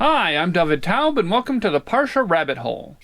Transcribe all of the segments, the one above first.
Hi, I'm David Taub, and welcome to the Parshah Rabbit Hole,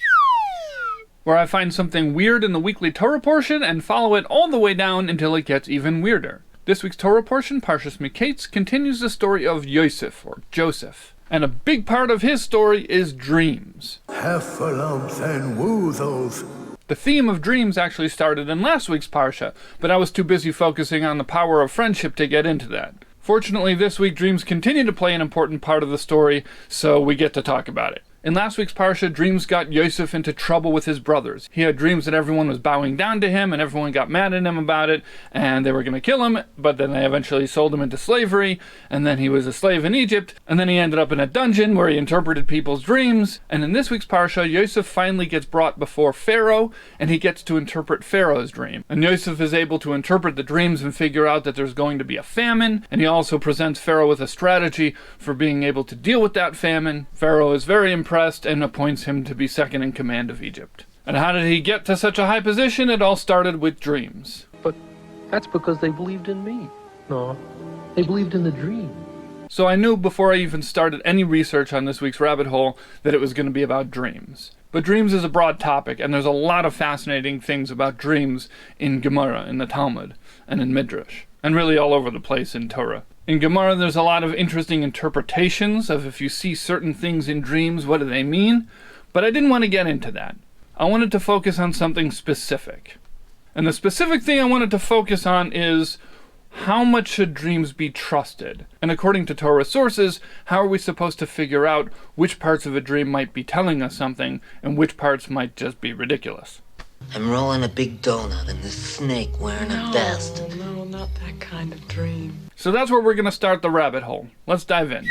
where I find something weird in the weekly Torah portion and follow it all the way down until it gets even weirder. This week's Torah portion, Parshas Miketz, continues the story of Yosef, or Joseph. And a big part of his story is dreams. Heffalumps and woozles. The theme of dreams actually started in last week's Parsha, but I was too busy focusing on the power of friendship to get into that. Fortunately, this week dreams continue to play an important part of the story, so we get to talk about it. In last week's Parsha, dreams got Yosef into trouble with his brothers. He had dreams that everyone was bowing down to him, and everyone got mad at him about it, and they were going to kill him, but then they eventually sold him into slavery, and then he was a slave in Egypt, and then he ended up in a dungeon where he interpreted people's dreams. And in this week's Parsha, Yosef finally gets brought before Pharaoh, and he gets to interpret Pharaoh's dream. And Yosef is able to interpret the dreams and figure out that there's going to be a famine, and he also presents Pharaoh with a strategy for being able to deal with that famine. Pharaoh is very impressed and appoints him to be second in command of Egypt. And how did he get to such a high position? It all started with dreams. But that's because they believed in me. No, they believed in the dream. So I knew before I even started any research on this week's rabbit hole that it was going to be about dreams. But dreams is a broad topic, and there's a lot of fascinating things about dreams in Gemara, in the Talmud, and in Midrash, and really all over the place in Torah. In Gemara, there's a lot of interesting interpretations of if you see certain things in dreams, what do they mean? But I didn't want to get into that. I wanted to focus on something specific. And the specific thing I wanted to focus on is, how much should dreams be trusted? And according to Torah sources, how are we supposed to figure out which parts of a dream might be telling us something and which parts might just be ridiculous? I'm rolling a big donut and this snake wearing a vest. No, not that kind of dream. So that's where we're going to start the rabbit hole. Let's dive in.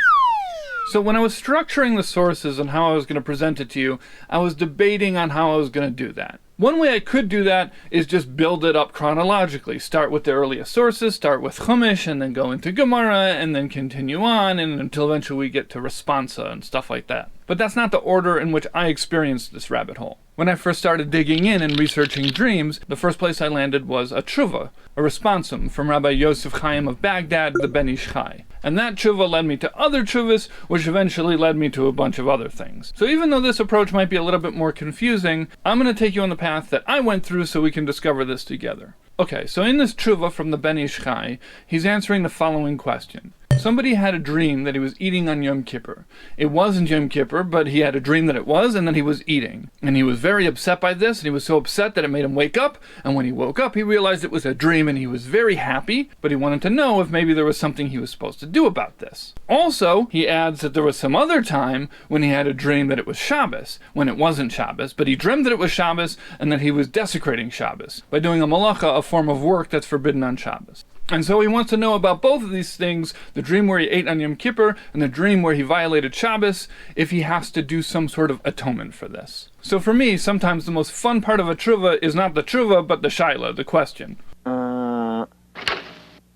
So when I was structuring the sources and how I was going to present it to you, I was debating on how I was going to do that. One way I could do that is just build it up chronologically. Start with the earliest sources, start with Chumash, and then go into Gemara, and then continue on, and until eventually we get to responsa and stuff like that. But that's not the order in which I experienced this rabbit hole. When I first started digging in and researching dreams, the first place I landed was a tshuva, a responsum from Rabbi Yosef Chaim of Baghdad, the Ben Ish Chai. And that tshuva led me to other tshuvas, which eventually led me to a bunch of other things. So even though this approach might be a little bit more confusing, I'm going to take you on the path that I went through so we can discover this together. Okay, so in this tshuva from the Ben Ish Chai, he's answering the following question. Somebody had a dream that he was eating on Yom Kippur. It wasn't Yom Kippur, but he had a dream that it was, and then he was eating. And he was very upset by this, and he was so upset that it made him wake up, and when he woke up, he realized it was a dream, and he was very happy, but he wanted to know if maybe there was something he was supposed to do about this. Also, he adds that there was some other time when he had a dream that it was Shabbos, when it wasn't Shabbos, but he dreamed that it was Shabbos, and that he was desecrating Shabbos, by doing a malacha, a form of work that's forbidden on Shabbos. And so he wants to know about both of these things, the dream where he ate on Yom Kippur and the dream where he violated Shabbos, if he has to do some sort of atonement for this. So for me, sometimes the most fun part of a tshuva is not the tshuva, but the shaila, the question.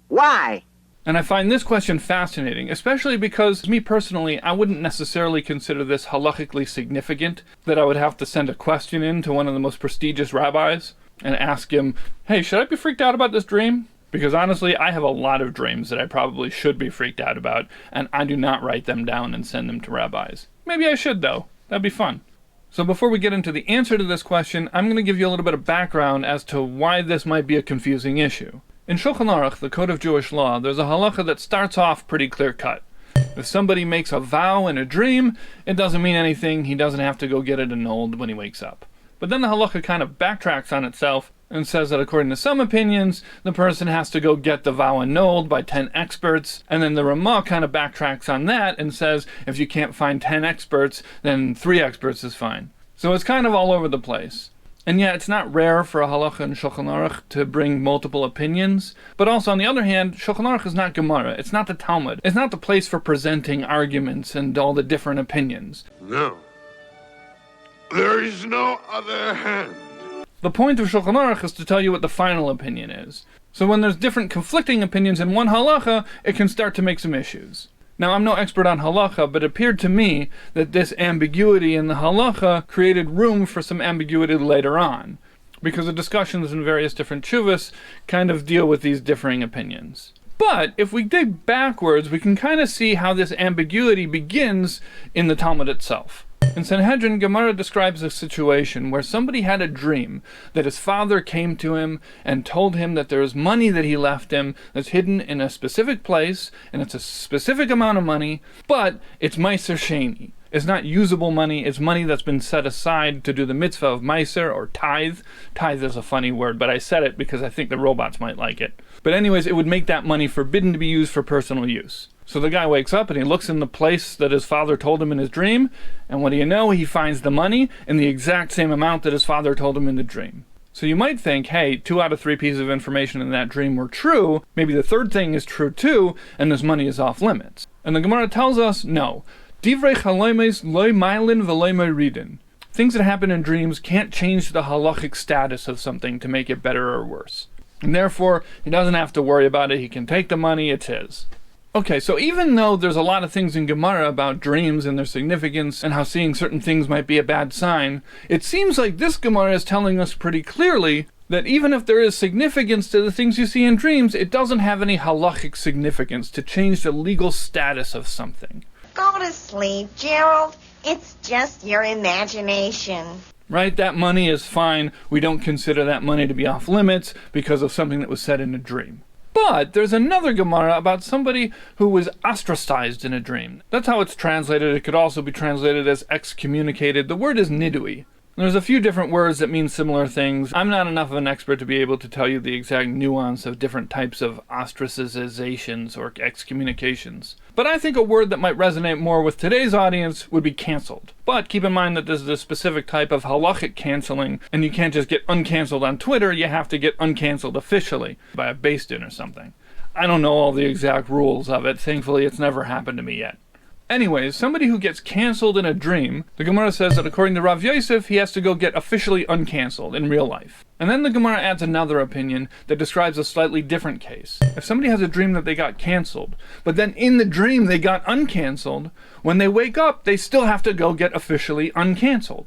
Why? And I find this question fascinating, especially because, me personally, I wouldn't necessarily consider this halachically significant, that I would have to send a question in to one of the most prestigious rabbis and ask him, hey, should I be freaked out about this dream? Because honestly, I have a lot of dreams that I probably should be freaked out about, and I do not write them down and send them to rabbis. Maybe I should, though. That'd be fun. So before we get into the answer to this question, I'm going to give you a little bit of background as to why this might be a confusing issue. In Shulchan Aruch, the Code of Jewish Law, there's a halacha that starts off pretty clear-cut. If somebody makes a vow in a dream, it doesn't mean anything. He doesn't have to go get it annulled when he wakes up. But then the halacha kind of backtracks on itself and says that according to some opinions, the person has to go get the vow annulled by 10 experts, and then the Ramah kind of backtracks on that and says if you can't find 10 experts, then 3 experts is fine. So it's kind of all over the place. And yet it's not rare for a halacha in Shulchan Aruch to bring multiple opinions, but also on the other hand, Shulchan Aruch is not Gemara, it's not the Talmud, it's not the place for presenting arguments and all the different opinions. No. There is no other hand. The point of Shulchan Aruch is to tell you what the final opinion is. So when there's different conflicting opinions in one halacha, it can start to make some issues. Now, I'm no expert on halacha, but it appeared to me that this ambiguity in the halacha created room for some ambiguity later on, because the discussions in various different tshuvas kind of deal with these differing opinions. But if we dig backwards, we can kind of see how this ambiguity begins in the Talmud itself. In Sanhedrin, Gemara describes a situation where somebody had a dream that his father came to him and told him that there is money that he left him that's hidden in a specific place, and it's a specific amount of money, but it's Meiser Sheni. It's not usable money, it's money that's been set aside to do the mitzvah of Meiser or tithe. Tithe is a funny word, but I said it because I think the robots might like it. But anyways, it would make that money forbidden to be used for personal use. So the guy wakes up and he looks in the place that his father told him in his dream, and what do you know, he finds the money in the exact same amount that his father told him in the dream. So you might think, hey, 2 out of 3 pieces of information in that dream were true, maybe the third thing is true too, and this money is off limits. And the Gemara tells us, no. Divrei chalomes loy mailin v'loy meridin. Things that happen in dreams can't change the halachic status of something to make it better or worse. And therefore, he doesn't have to worry about it, he can take the money, it's his. Okay, so even though there's a lot of things in Gemara about dreams and their significance and how seeing certain things might be a bad sign, it seems like this Gemara is telling us pretty clearly that even if there is significance to the things you see in dreams, it doesn't have any halachic significance to change the legal status of something. Go to sleep, Gerald. It's just your imagination. Right? That money is fine. We don't consider that money to be off limits because of something that was said in a dream. But there's another Gemara about somebody who was ostracized in a dream. That's how it's translated. It could also be translated as excommunicated. The word is nidui. There's a few different words that mean similar things. I'm not enough of an expert to be able to tell you the exact nuance of different types of ostracizations or excommunications. But I think a word that might resonate more with today's audience would be canceled. But keep in mind that this is a specific type of halachic canceling, and you can't just get uncanceled on Twitter, you have to get uncanceled officially by a Beis Din or something. I don't know all the exact rules of it. Thankfully, it's never happened to me yet. Anyways, somebody who gets canceled in a dream, the Gemara says that according to Rav Yosef, he has to go get officially uncanceled in real life. And then the Gemara adds another opinion that describes a slightly different case. If somebody has a dream that they got canceled, but then in the dream they got uncanceled, when they wake up, they still have to go get officially uncanceled.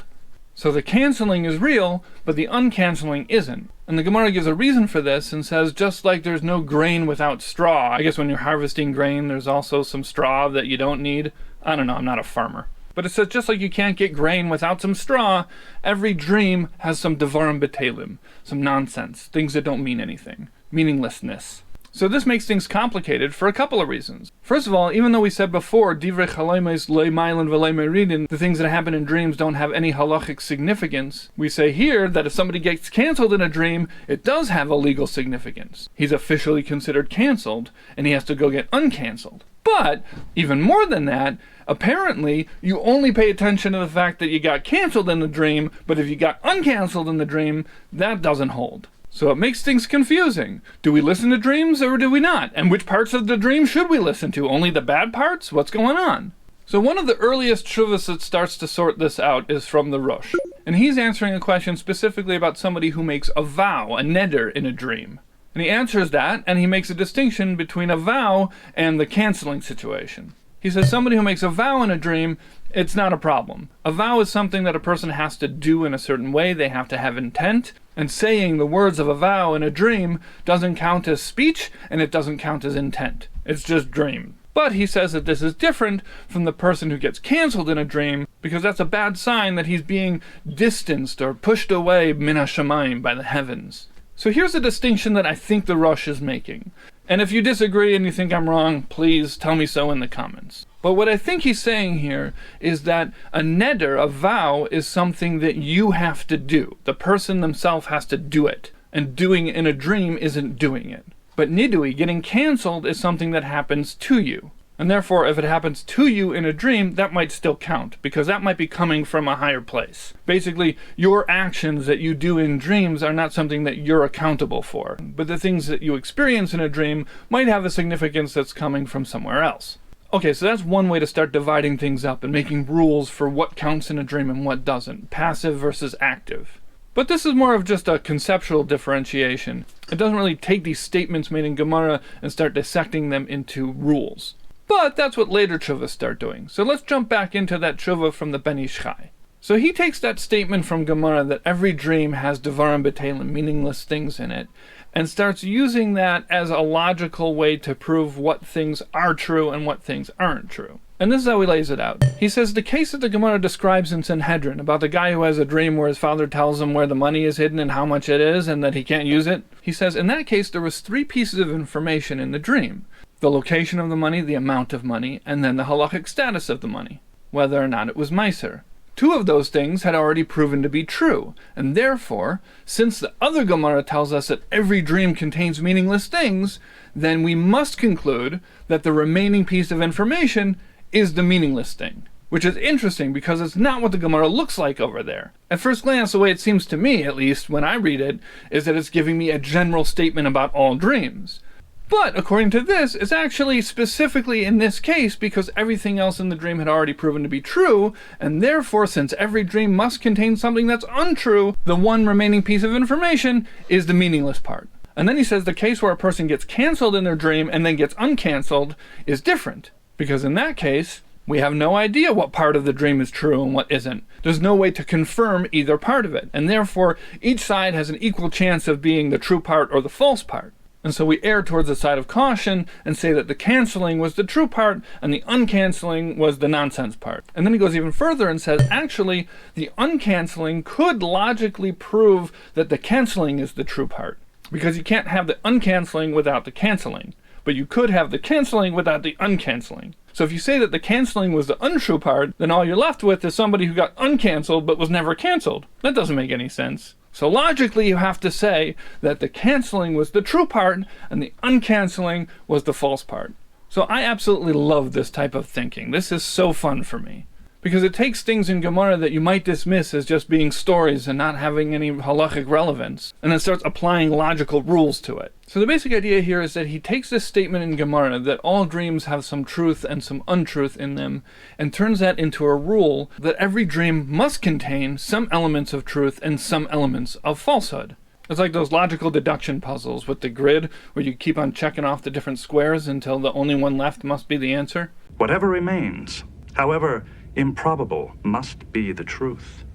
So the canceling is real, but the uncanceling isn't. And the Gemara gives a reason for this and says just like there's no grain without straw. I guess when you're harvesting grain, there's also some straw that you don't need. I don't know, I'm not a farmer. But it says just like you can't get grain without some straw, every dream has some devarim betelim, some nonsense, things that don't mean anything, meaninglessness. So this makes things complicated for a couple of reasons. First of all, even though we said before, divrei chalomes loy mailin v'loy meridin, the things that happen in dreams don't have any halachic significance, we say here that if somebody gets canceled in a dream, it does have a legal significance. He's officially considered canceled, and he has to go get uncanceled. But, even more than that, apparently, you only pay attention to the fact that you got canceled in the dream, but if you got uncanceled in the dream, that doesn't hold. So it makes things confusing. Do we listen to dreams or do we not? And which parts of the dream should we listen to? Only the bad parts? What's going on? So one of the earliest shuvas that starts to sort this out is from the Rosh. And he's answering a question specifically about somebody who makes a vow, a neder, in a dream. And he answers that, and he makes a distinction between a vow and the canceling situation. He says somebody who makes a vow in a dream, it's not a problem. A vow is something that a person has to do in a certain way. They have to have intent. And saying the words of a vow in a dream doesn't count as speech, and it doesn't count as intent. It's just dream. But he says that this is different from the person who gets canceled in a dream, because that's a bad sign that he's being distanced or pushed away min hashamayim, by the heavens. So here's a distinction that I think the Rosh is making. And if you disagree and you think I'm wrong, please tell me so in the comments. But what I think he's saying here is that a neder, a vow, is something that you have to do. The person themselves has to do it. And doing it in a dream isn't doing it. But nidui, getting canceled, is something that happens to you. And therefore, if it happens to you in a dream, that might still count, because that might be coming from a higher place. Basically, your actions that you do in dreams are not something that you're accountable for. But the things that you experience in a dream might have a significance that's coming from somewhere else. Okay, so that's one way to start dividing things up and making rules for what counts in a dream and what doesn't. Passive versus active. But this is more of just a conceptual differentiation. It doesn't really take these statements made in Gemara and start dissecting them into rules. But that's what later tshuvas start doing. So let's jump back into that tshuva from the Ben Ish Chai. So he takes that statement from Gemara that every dream has devarim betelim, meaningless things in it, and starts using that as a logical way to prove what things are true and what things aren't true. And this is how he lays it out. He says the case that the Gemara describes in Sanhedrin about the guy who has a dream where his father tells him where the money is hidden and how much it is and that he can't use it. He says in that case there was 3 pieces of information in the dream. The location of the money, the amount of money, and then the halachic status of the money, whether or not it was meiser. 2 of those things had already proven to be true, and therefore, since the other Gemara tells us that every dream contains meaningless things, then we must conclude that the remaining piece of information is the meaningless thing. Which is interesting because it's not what the Gemara looks like over there. At first glance, the way it seems to me, at least when I read it, is that it's giving me a general statement about all dreams. But according to this, it's actually specifically in this case because everything else in the dream had already proven to be true, and therefore, since every dream must contain something that's untrue, the one remaining piece of information is the meaningless part. And then he says the case where a person gets canceled in their dream and then gets uncanceled is different, because in that case, we have no idea what part of the dream is true and what isn't. There's no way to confirm either part of it, and therefore, each side has an equal chance of being the true part or the false part. And so we err towards the side of caution and say that the canceling was the true part and the uncanceling was the nonsense part. And then he goes even further and says, actually, the uncanceling could logically prove that the canceling is the true part. Because you can't have the uncanceling without the canceling. But you could have the canceling without the uncanceling. So if you say that the canceling was the untrue part, then all you're left with is somebody who got uncanceled but was never canceled. That doesn't make any sense. So logically, you have to say that the canceling was the true part and the uncanceling was the false part. So I absolutely love this type of thinking. This is so fun for me. Because it takes things in Gemara that you might dismiss as just being stories and not having any halachic relevance, and then starts applying logical rules to it. So the basic idea here is that he takes this statement in Gemara that all dreams have some truth and some untruth in them, and turns that into a rule that every dream must contain some elements of truth and some elements of falsehood. It's like those logical deduction puzzles with the grid, where you keep on checking off the different squares until the only one left must be the answer. Whatever remains, however improbable, must be the truth.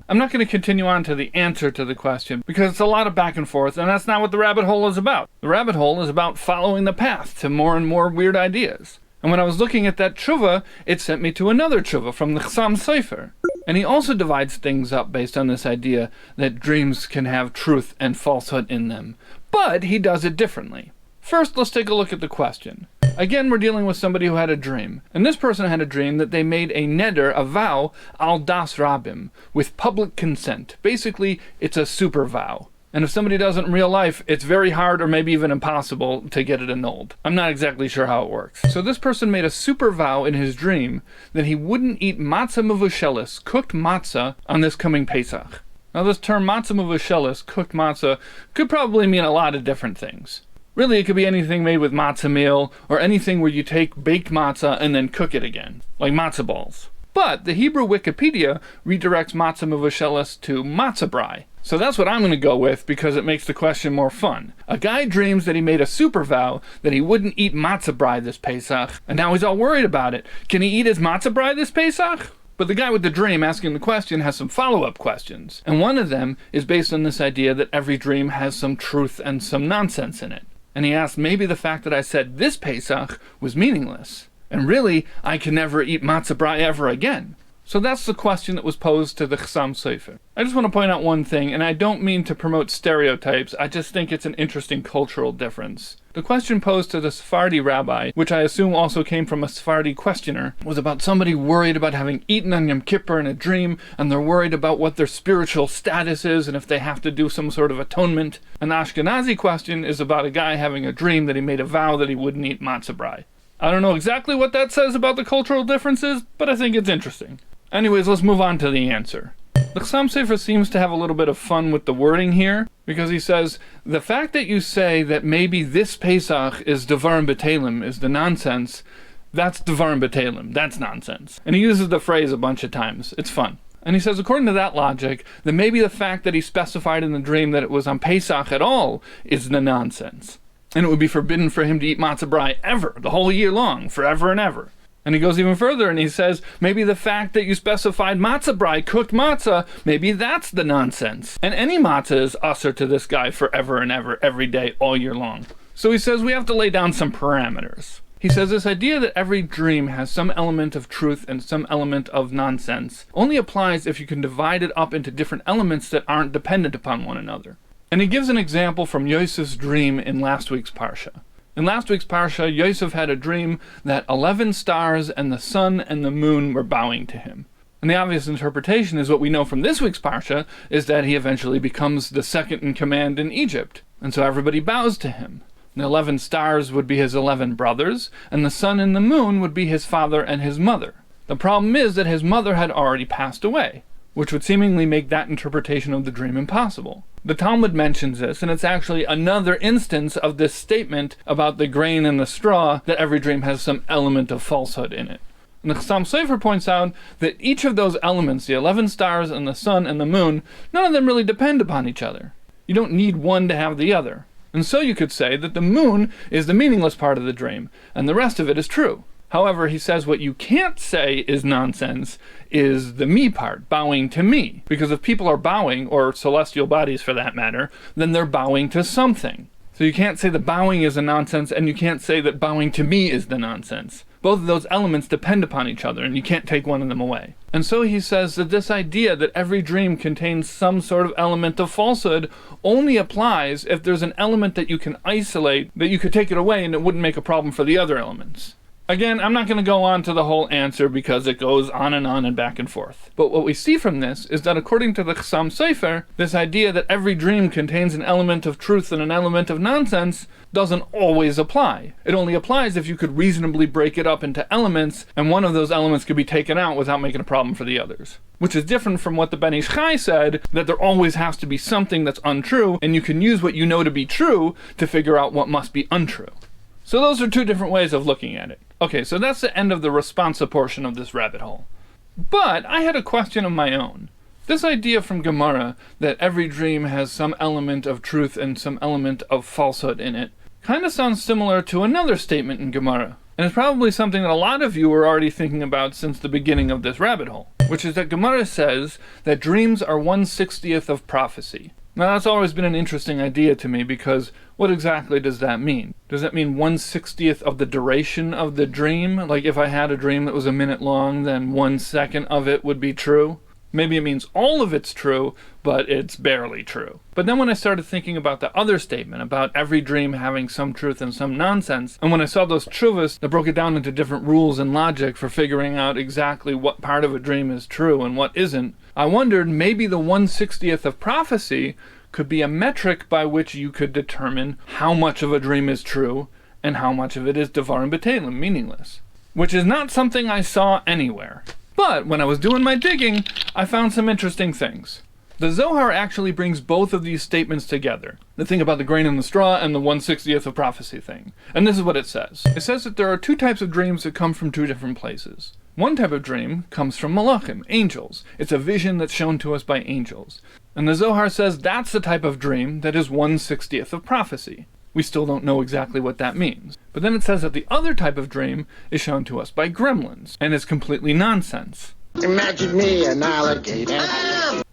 I'm not going to continue on to the answer to the question, because it's a lot of back and forth, and that's not what the rabbit hole is about. The rabbit hole is about following the path to more and more weird ideas. And when I was looking at that tshuva, it sent me to another tshuva from the Chassam Sofer. And he also divides things up based on this idea that dreams can have truth and falsehood in them. But he does it differently. First, let's take a look at the question. Again, we're dealing with somebody who had a dream. And this person had a dream that they made a neder, a vow, al das rabim, with public consent. Basically, it's a super vow. And if somebody does it in real life, it's very hard or maybe even impossible to get it annulled. I'm not exactly sure how it works. So this person made a super vow in his dream that he wouldn't eat matzah mevushelis, cooked matzah, on this coming Pesach. Now this term matzah mevushelis, cooked matzah, could probably mean a lot of different things. Really, it could be anything made with matzah meal, or anything where you take baked matzah and then cook it again, like matzah balls. But the Hebrew Wikipedia redirects matzah mevushelis to matzah brai. So that's what I'm going to go with because it makes the question more fun. A guy dreams that he made a super vow that he wouldn't eat matzah brai this Pesach, and now he's all worried about it. Can he eat his matzah brai this Pesach? But the guy with the dream asking the question has some follow-up questions. And one of them is based on this idea that every dream has some truth and some nonsense in it. And he asked, maybe the fact that I said this Pesach was meaningless. And really, I can never eat matzah brai ever again. So that's the question that was posed to the Chassam Sofer. I just want to point out one thing, and I don't mean to promote stereotypes, I just think it's an interesting cultural difference. The question posed to the Sephardi rabbi, which I assume also came from a Sephardi questioner, was about somebody worried about having eaten on Yom Kippur in a dream, and they're worried about what their spiritual status is and if they have to do some sort of atonement. An Ashkenazi question is about a guy having a dream that he made a vow that he wouldn't eat matzah brai. I don't know exactly what that says about the cultural differences, but I think it's interesting. Anyways, let's move on to the answer. The Chassam Sofer seems to have a little bit of fun with the wording here, because he says, the fact that you say that maybe this Pesach is Devarim B'Telim, is the nonsense, that's Devarim B'Telim, that's nonsense. And he uses the phrase a bunch of times. It's fun. And he says, according to that logic, that maybe the fact that he specified in the dream that it was on Pesach at all is the nonsense. And it would be forbidden for him to eat matzah brai ever, the whole year long, forever and ever. And he goes even further and he says, maybe the fact that you specified matzah brai, cooked matzah, maybe that's the nonsense. And any matzah is usher to this guy forever and ever, every day, all year long. So he says we have to lay down some parameters. He says this idea that every dream has some element of truth and some element of nonsense only applies if you can divide it up into different elements that aren't dependent upon one another. And he gives an example from Yosef's dream in last week's Parshah. In last week's Parshah, Yosef had a dream that 11 stars and the sun and the moon were bowing to him. And the obvious interpretation is what we know from this week's Parshah is that he eventually becomes the second in command in Egypt. And so everybody bows to him. The 11 stars would be his 11 brothers, and the sun and the moon would be his father and his mother. The problem is that his mother had already passed away, which would seemingly make that interpretation of the dream impossible. The Talmud mentions this, and it's actually another instance of this statement about the grain and the straw, that every dream has some element of falsehood in it. And the Chassam Sofer points out that each of those elements, the 11 stars and the sun and the moon, none of them really depend upon each other. You don't need one to have the other. And so you could say that the moon is the meaningless part of the dream, and the rest of it is true. However, he says what you can't say is nonsense is the me part, bowing to me. Because if people are bowing, or celestial bodies for that matter, then they're bowing to something. So you can't say the bowing is a nonsense, and you can't say that bowing to me is the nonsense. Both of those elements depend upon each other, and you can't take one of them away. And so he says that this idea that every dream contains some sort of element of falsehood only applies if there's an element that you can isolate, that you could take it away and it wouldn't make a problem for the other elements. Again, I'm not going to go on to the whole answer because it goes on and back and forth. But what we see from this is that according to the Chassam Sofer, this idea that every dream contains an element of truth and an element of nonsense doesn't always apply. It only applies if you could reasonably break it up into elements, and one of those elements could be taken out without making a problem for the others. Which is different from what the Ben Ish Chai said, that there always has to be something that's untrue, and you can use what you know to be true to figure out what must be untrue. So those are two different ways of looking at it. Okay, so that's the end of the responsa portion of this rabbit hole. But I had a question of my own. This idea from Gemara that every dream has some element of truth and some element of falsehood in it kind of sounds similar to another statement in Gemara. And it's probably something that a lot of you were already thinking about since the beginning of this rabbit hole, which is that Gemara says that dreams are 1/60th of prophecy. Now that's always been an interesting idea to me because what exactly does that mean? Does that mean 1/60th of the duration of the dream? Like if I had a dream that was a minute long, then 1 second of it would be true? Maybe it means all of it's true, but it's barely true. But then when I started thinking about the other statement, about every dream having some truth and some nonsense, and when I saw those tshuvas that broke it down into different rules and logic for figuring out exactly what part of a dream is true and what isn't, I wondered maybe the 1/60th of prophecy could be a metric by which you could determine how much of a dream is true and how much of it is devarim b'telim, meaningless. Which is not something I saw anywhere. But when I was doing my digging, I found some interesting things. The Zohar actually brings both of these statements together. The thing about the grain and the straw and the 1/60th of prophecy thing. And this is what it says. It says that there are two types of dreams that come from two different places. One type of dream comes from malachim, angels. It's a vision that's shown to us by angels. And the Zohar says that's the type of dream that is 1/60th of prophecy. We still don't know exactly what that means. But then it says that the other type of dream is shown to us by gremlins, and is completely nonsense. Imagine me, an alligator.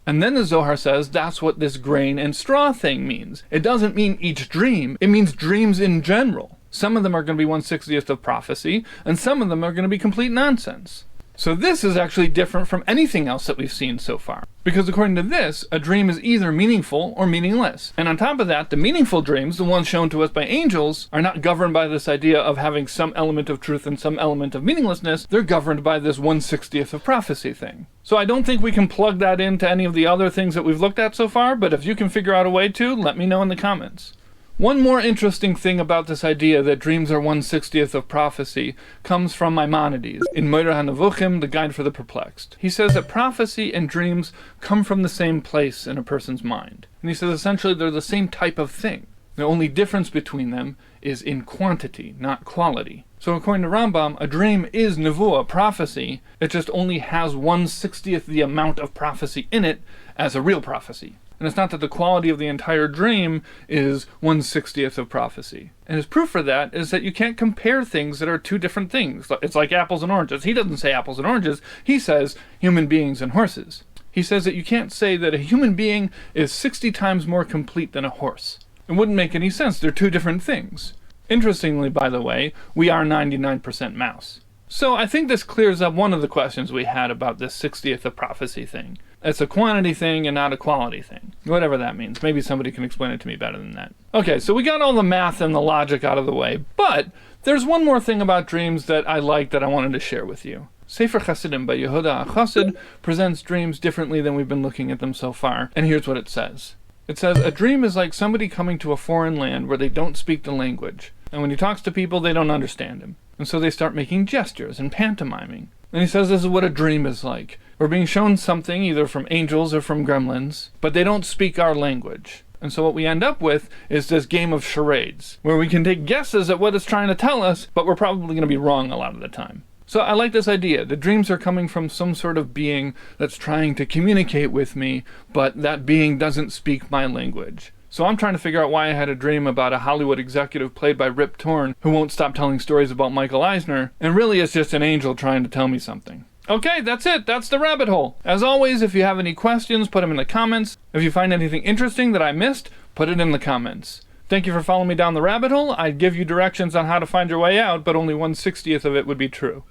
And then the Zohar says that's what this grain and straw thing means. It doesn't mean each dream, it means dreams in general. Some of them are going to be 1/60th of prophecy, and some of them are going to be complete nonsense. So this is actually different from anything else that we've seen so far. Because according to this, a dream is either meaningful or meaningless. And on top of that, the meaningful dreams, the ones shown to us by angels, are not governed by this idea of having some element of truth and some element of meaninglessness. They're governed by this 1/60th of prophecy thing. So I don't think we can plug that into any of the other things that we've looked at so far, but if you can figure out a way to, let me know in the comments. One more interesting thing about this idea that dreams are 1/60th of prophecy comes from Maimonides in Moira HaNevuchim, the Guide for the Perplexed. He says that prophecy and dreams come from the same place in a person's mind. And he says essentially they're the same type of thing. The only difference between them is in quantity, not quality. So according to Rambam, a dream is nevuah, prophecy. It just only has 1/60th the amount of prophecy in it as a real prophecy. And it's not that the quality of the entire dream is 1/60th of prophecy. And his proof for that is that you can't compare things that are two different things. It's like apples and oranges. He doesn't say apples and oranges. He says human beings and horses. He says that you can't say that a human being is 60 times more complete than a horse. It wouldn't make any sense. They're two different things. Interestingly, by the way, we are 99% mouse. So I think this clears up one of the questions we had about this 60th of prophecy thing. It's a quantity thing and not a quality thing. Whatever that means. Maybe somebody can explain it to me better than that. Okay, so we got all the math and the logic out of the way, but there's one more thing about dreams that I like that I wanted to share with you. Sefer Chassidim by Yehuda HaChassid presents dreams differently than we've been looking at them so far, and here's what it says. It says, a dream is like somebody coming to a foreign land where they don't speak the language, and when he talks to people, they don't understand him. And so they start making gestures and pantomiming. And he says this is what a dream is like. We're being shown something, either from angels or from gremlins, but they don't speak our language. And so what we end up with is this game of charades, where we can take guesses at what it's trying to tell us, but we're probably going to be wrong a lot of the time. So I like this idea. The dreams are coming from some sort of being that's trying to communicate with me, but that being doesn't speak my language. So I'm trying to figure out why I had a dream about a Hollywood executive played by Rip Torn who won't stop telling stories about Michael Eisner, and really it's just an angel trying to tell me something. Okay, that's it. That's the rabbit hole. As always, if you have any questions, put them in the comments. If you find anything interesting that I missed, put it in the comments. Thank you for following me down the rabbit hole. I'd give you directions on how to find your way out, but only 1/60th of it would be true.